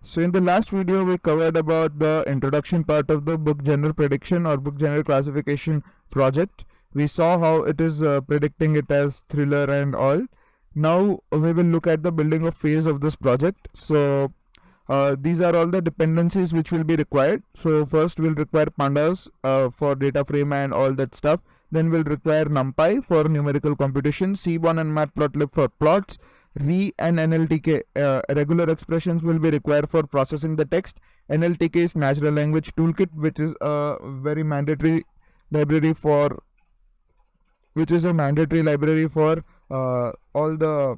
So in the last video we covered about the introduction part of the book genre prediction or book genre classification project. We saw how it is predicting it as thriller and all. Now we will look at the building of phase of this project. So these are all the dependencies which will be required. So first we'll require pandas for data frame and all that stuff. Then we'll require NumPy for numerical computation, Seaborn and Matplotlib for plots, Re and NLTK regular expressions will be required for processing the text. NLTK is Natural Language Toolkit, which is a very mandatory library for all the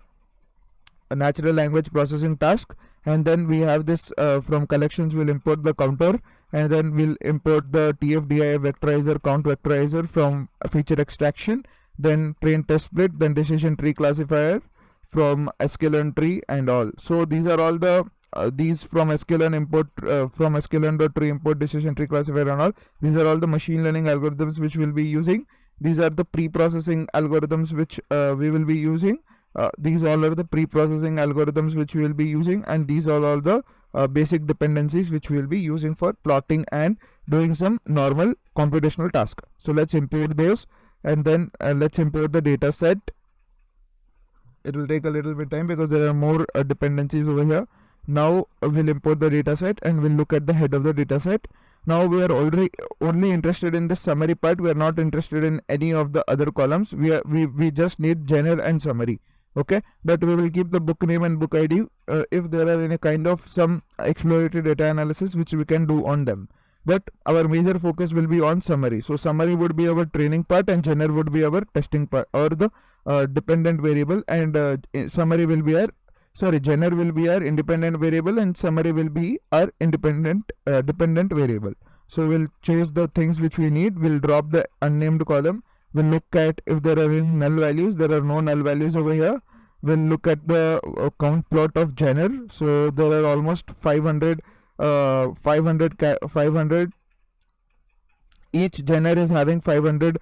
natural language processing task. And then we have this from collections we'll import the counter, and then we'll import the TF-IDF vectorizer count vectorizer from feature extraction, then train test split, then decision tree classifier from sklearn tree and all. So these are all the these from sklearn import from sklearn.tree import decision tree classifier and all. These are all the machine learning algorithms which we'll be using. These are the pre-processing algorithms which we will be using. These all are the pre-processing algorithms which we will be using, and these are all the basic dependencies which we will be using for plotting and doing some normal computational task. So let's import those, and then let's import the data set. It will take a little bit time because there are more dependencies over here. Now we'll import the data set and we'll look at the head of the data set. Now we are already only interested in the summary part. We are not interested in any of the other columns. We just need genre and summary. Okay, but we will keep the book name and book ID if there are any kind of some exploratory data analysis which we can do on them. But our major focus will be on summary. So summary would be our training part and genre would be our testing part, or the dependent variable, and summary will be our genre will be our independent variable and summary will be our independent dependent variable. So we'll choose the things which we need. We'll drop the unnamed column. We'll look at if there are any null values. There are no null values over here. We'll look at the count plot of genre. So there are almost 500 each genre is having 500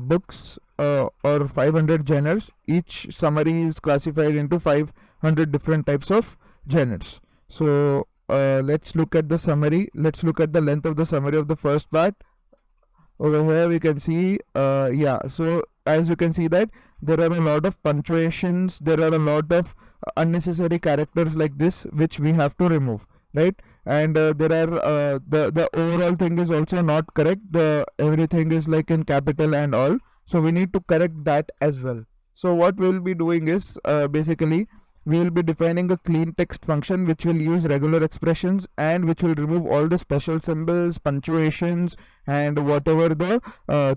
books or 500 genres. Each summary is classified into 500 different types of genres. So let's look at the summary. Let's look at the length of the summary of the first part. Over here we can see so as you can see that there are a lot of punctuations, there are a lot of unnecessary characters like this which we have to remove, right? And there are the overall thing is also not correct. The everything is like in capital and all, so we need to correct that as well. So what we will be doing is basically we will be defining a clean text function which will use regular expressions and which will remove all the special symbols, punctuations, and whatever the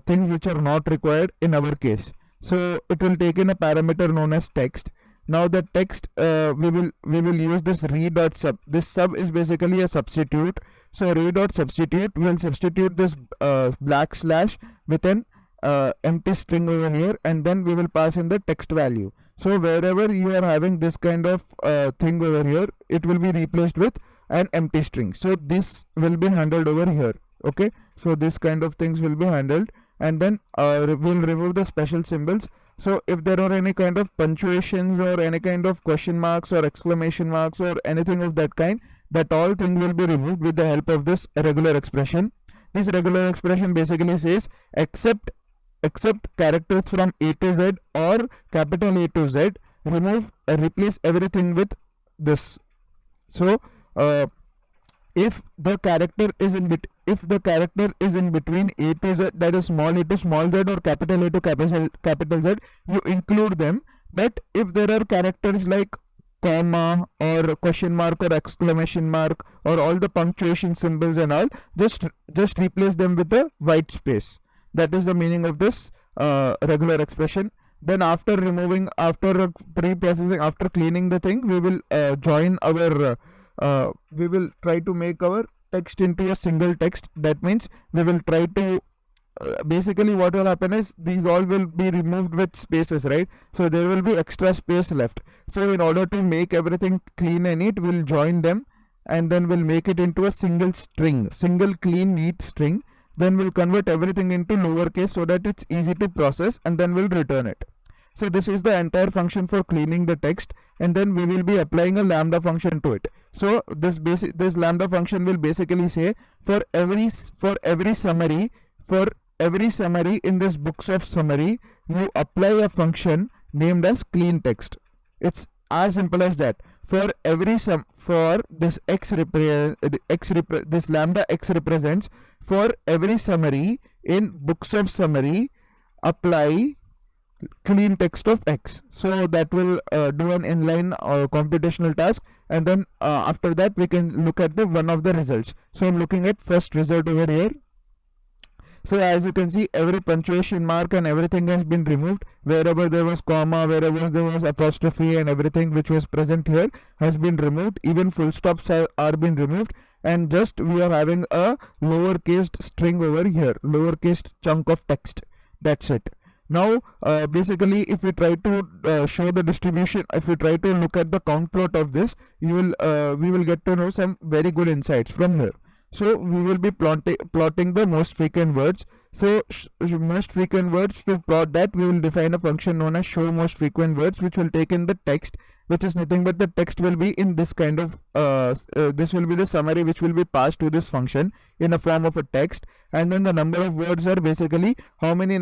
things which are not required in our case. So it will take in a parameter known as text. Now the text we will use this re.sub. This sub is basically a substitute. So re.substitute will substitute this black slash with an empty string over here, and then we will pass in the text value. So wherever you are having this kind of thing over here, it will be replaced with an empty string. So this will be handled over here. Okay, so this kind of things will be handled, and then we'll remove the special symbols. So if there are any kind of punctuations or any kind of question marks or exclamation marks or anything of that kind, that all thing will be removed with the help of this regular expression. This regular expression basically says except characters from A to Z or capital A to Z, remove replace everything with this. So if the character is in between A to Z, that is small a to small z or capital A to capital Z, you include them. But if there are characters like comma or question mark or exclamation mark or all the punctuation symbols and all, just replace them with a white space. That is the meaning of this regular expression. Then after pre-processing, after cleaning the thing, we will join our we will try to make our text into a single text. That means we will try to basically what will happen is these all will be removed with spaces, right? So there will be extra space left. So in order to make everything clean and neat, we'll join them and then we'll make it into a single string, single clean neat string. Then we'll convert everything into lowercase so that it's easy to process, and then we'll return it. So this is the entire function for cleaning the text, and then we will be applying a lambda function to it. So this lambda function will basically say for every summary, in this books of summary, you apply a function named as clean text. It's as simple as that. For every for this this lambda x represents for every summary in books of summary, apply clean text of x. So that will do an inline computational task, and then after that we can look at the one of the results. So I'm looking at first result over here. So as you can see, every punctuation mark and everything has been removed. Wherever there was comma, wherever there was apostrophe, and everything which was present here has been removed. Even full stops are been removed, and just we are having a lowercase string over here, lowercase chunk of text. That's it. Now basically, if we try to show the distribution, if we try to look at the count plot of this, we will get to know some very good insights from here. So we will be plotting the most frequent words. So most frequent words, to plot that, we will define a function known as show most frequent words, which will take in the text, which is nothing but the text will be in this kind of this will be the summary which will be passed to this function in a form of a text, and then the number of words are basically how many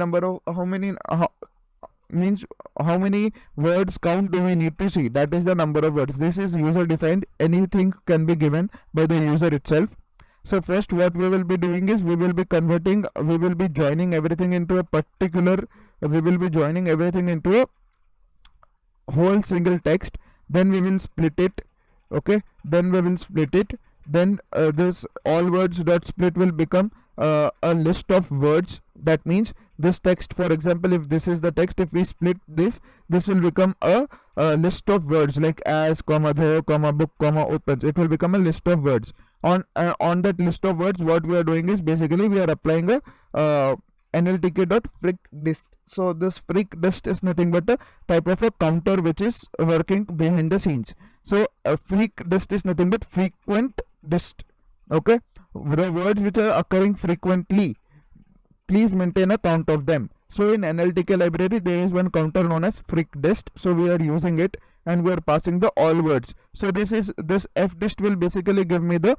words count do we need to see. That is the number of words. This is user defined. Anything can be given by the user itself. So first what we will be doing is we will be joining everything into a whole single text. Then we will split it. Okay, then we will split it. Then this all words dot split will become a list of words. That means this text, for example, if this is the text, if we split this will become a list of words like as, comma, there, comma, book, comma, opens. It will become a list of words. On that list of words, what we are doing is basically we are applying a nltk.freq_dist. So this freq_dist is nothing but a type of a counter which is working behind the scenes. So freq_dist is nothing but frequent dist. Okay, the words which are occurring frequently, please maintain a count of them. So in NLTK library there is one counter known as freq_dist. So we are using it, and we are passing the all words. So this fdist will basically give me the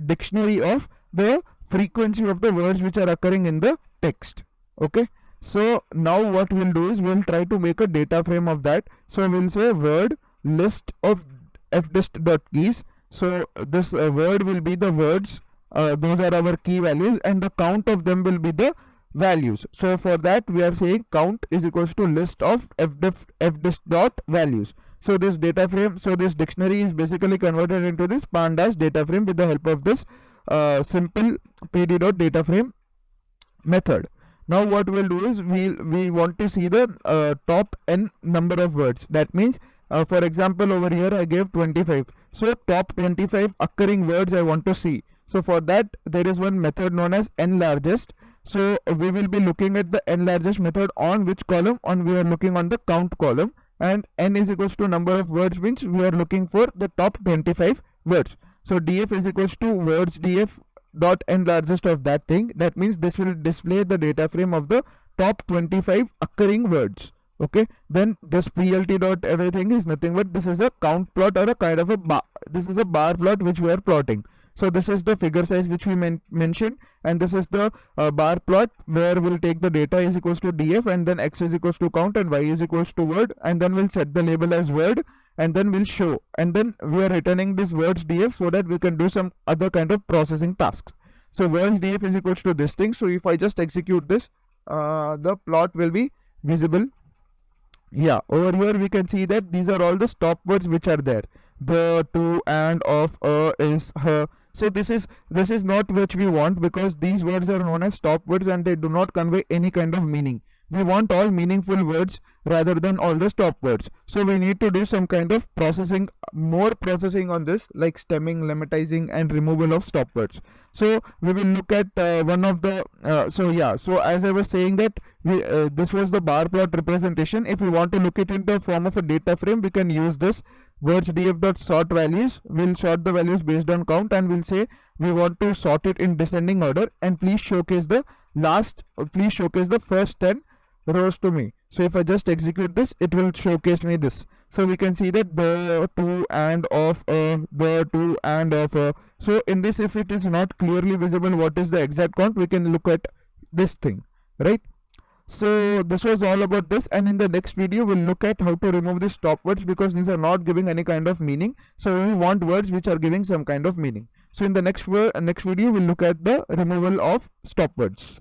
dictionary of the frequency of the words which are occurring in the text. Okay, so now what we'll do is we'll try to make a data frame of that. So we'll say word list of fdist.keys. So this word will be the words, those are our key values, and the count of them will be the values. So for that we are saying count is equals to list of fdist.values. So this data frame, so this dictionary is basically converted into this pandas data frame with the help of this simple pd.dataframe method. Now what we'll do is we want to see the top n number of words. That means for example over here I gave 25. So top 25 occurring words I want to see. So for that there is one method known as n largest. So we will be looking at the n largest method on which column? We are looking on the count column, and n is equals to number of words, means we are looking for the top 25 words. So df is equals to words df dot n largest of that thing. That means this will display the data frame of the top 25 occurring words. Okay, then this plt dot everything is nothing but this is a count plot or a kind of a bar. This is a bar plot which we are plotting. So this is the figure size which we mentioned, and this is the bar plot where we'll take the data is equals to df, and then x is equals to count, and y is equals to word, and then we'll set the label as word, and then we'll show, and then we are returning this words df so that we can do some other kind of processing tasks. So words df is equals to this thing. So if I just execute this, the plot will be visible. Yeah, over here we can see that these are all the stop words which are there. The, to, and, of, is, her. So this is not which we want, because these words are known as stop words and they do not convey any kind of meaning. We want all meaningful words rather than all the stop words. So we need to do some kind of processing, more processing on this, like stemming, lemmatizing, and removal of stop words. So we will look at one of the so as I was saying that this was the bar plot representation. If we want to look it in the form of a data frame, we can use this words df.sort values. We'll sort the values based on count, and we'll say we want to sort it in descending order, and please showcase the first 10 rows to me. So if I just execute this, it will showcase me this. So we can see that the to and of, the to and of. So in this, if it is not clearly visible what is the exact count, we can look at this thing, right? So this was all about this, and in the next video we'll look at how to remove these stop words, because these are not giving any kind of meaning. So we want words which are giving some kind of meaning. So in the next video we'll look at the removal of stop words.